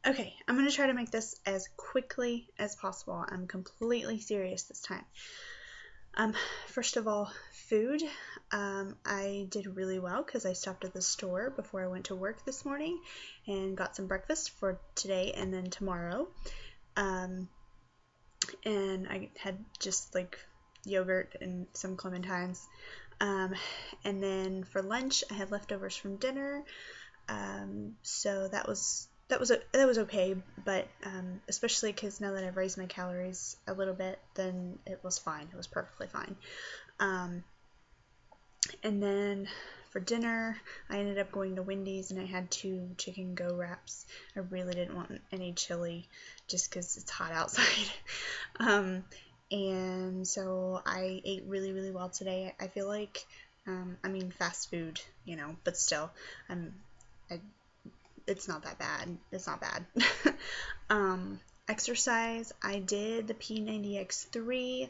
Okay, I'm going to try to make this as quickly as possible. I'm completely serious this time. First of all, food. I did really well because I stopped at the store before I went to work this morning and got some breakfast for today and then tomorrow. And I had just like yogurt and some clementines. And then for lunch, I had leftovers from dinner. So that was okay, but especially because now that I've raised my calories a little bit, then it was fine. It was perfectly fine. And then for dinner, I ended up going to Wendy's and I had 2 chicken go wraps. I really didn't want any chili just because it's hot outside. And so I ate really, really well today. I feel like, fast food, but still, it's not that bad. It's not bad. Exercise, I did the P90X3.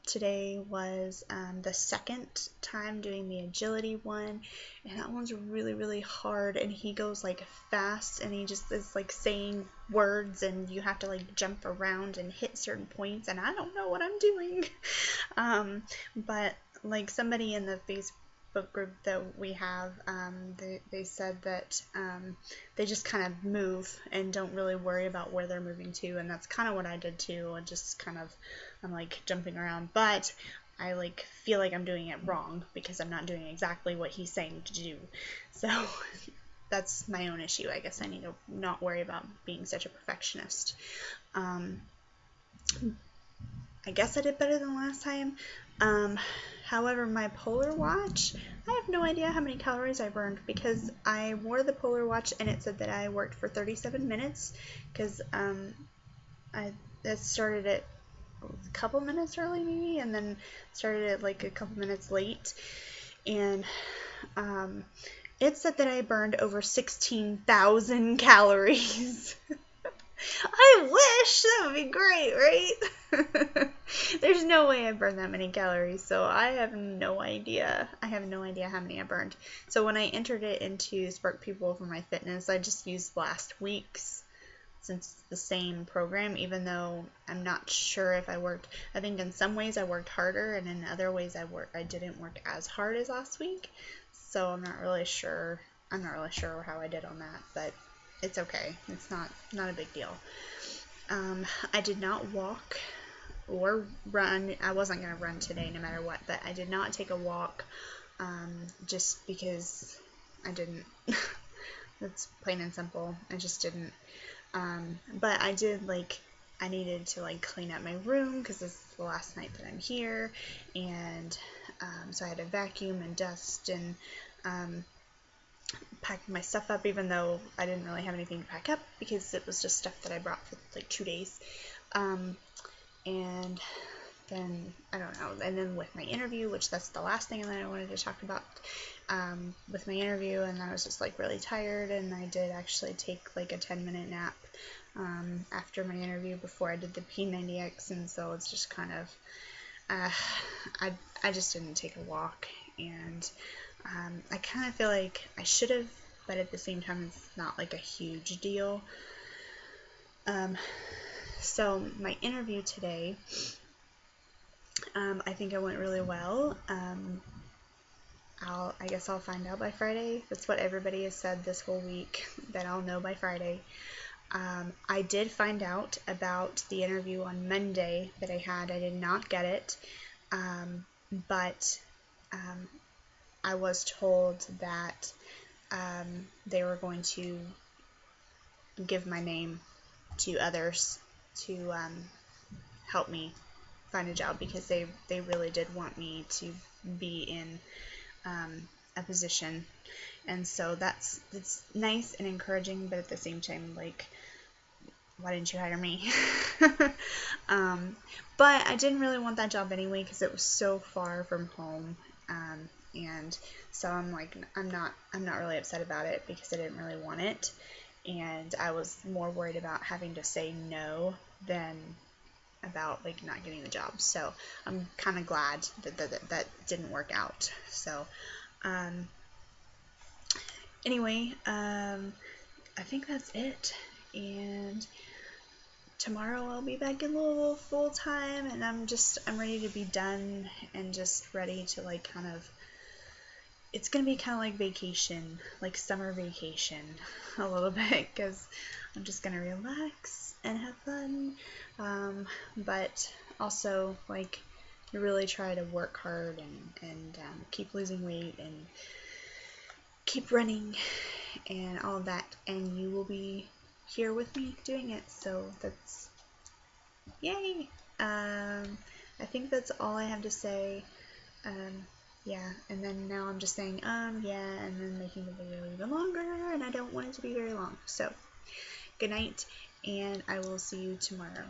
Today was the second time doing the agility one, and that one's really, really hard, and he goes like fast, and he just is like saying words, and you have to like jump around and hit certain points, and I don't know what I'm doing. But like somebody in the Facebook group that we have, they said that they just kind of move and don't really worry about where they're moving to, and that's kind of what I did too. I just kind of, I'm like jumping around, but I like feel like I'm doing it wrong because I'm not doing exactly what he's saying to do. So that's my own issue. I guess I need to not worry about being such a perfectionist. I guess I did better than last time. However, my Polar Watch, I have no idea how many calories I burned because I wore the Polar Watch and it said that I worked for 37 minutes because I started at a couple minutes early maybe, and then started at like a couple minutes late, and it said that I burned over 16,000 calories. I wish! That would be great, right? There's no way I burned that many calories, so I have no idea. I have no idea how many I burned. So when I entered it into SparkPeople for my fitness, I just used last week's, since it's the same program, even though I'm not sure if I worked. I think in some ways I worked harder, and in other ways I didn't work as hard as last week. So I'm not really sure. I'm not really sure how I did on that, but it's okay. It's not a big deal. I did not walk or run. I wasn't going to run today no matter what, but I did not take a walk just because I didn't. That's plain and simple. I just didn't. But I did, I needed to clean up my room because this is the last night that I'm here, and so I had to vacuum and dust and pack my stuff up, even though I didn't really have anything to pack up because it was just stuff that I brought for 2 days. And then, I don't know, and then with my interview, which that's the last thing that I wanted to talk about, with my interview, and I was just really tired, and I did actually take a 10-minute nap after my interview before I did the P90X, and so it's just kind of, I just didn't take a walk, and I kind of feel like I should have, but at the same time it's not a huge deal. So my interview today, I think it went really well. I guess I'll find out by Friday. That's what everybody has said this whole week, that I'll know by Friday. I did find out about the interview on Monday that I had. I did not get it, but I was told that they were going to give my name to others to help me find a job, because they really did want me to be in a position, and so it's nice and encouraging, but at the same time, why didn't you hire me? But I didn't really want that job anyway because it was so far from home, and so I'm not really upset about it because I didn't really want it, and I was more worried about having to say no than about not getting the job. So I'm kind of glad that didn't work out. So anyway, I think that's it. And tomorrow I'll be back in Louisville full time, and I'm ready to be done and just ready to like kind of, it's gonna be kind of like vacation, like summer vacation a little bit, because I'm just gonna relax and have fun, but also like really try to work hard and keep losing weight and keep running and all of that, and you will be here with me doing it, so that's yay. I think that's all I have to say. Yeah, and then now I'm just saying yeah, and then making the video even longer, and I don't want it to be very long. So good night, and I will see you tomorrow.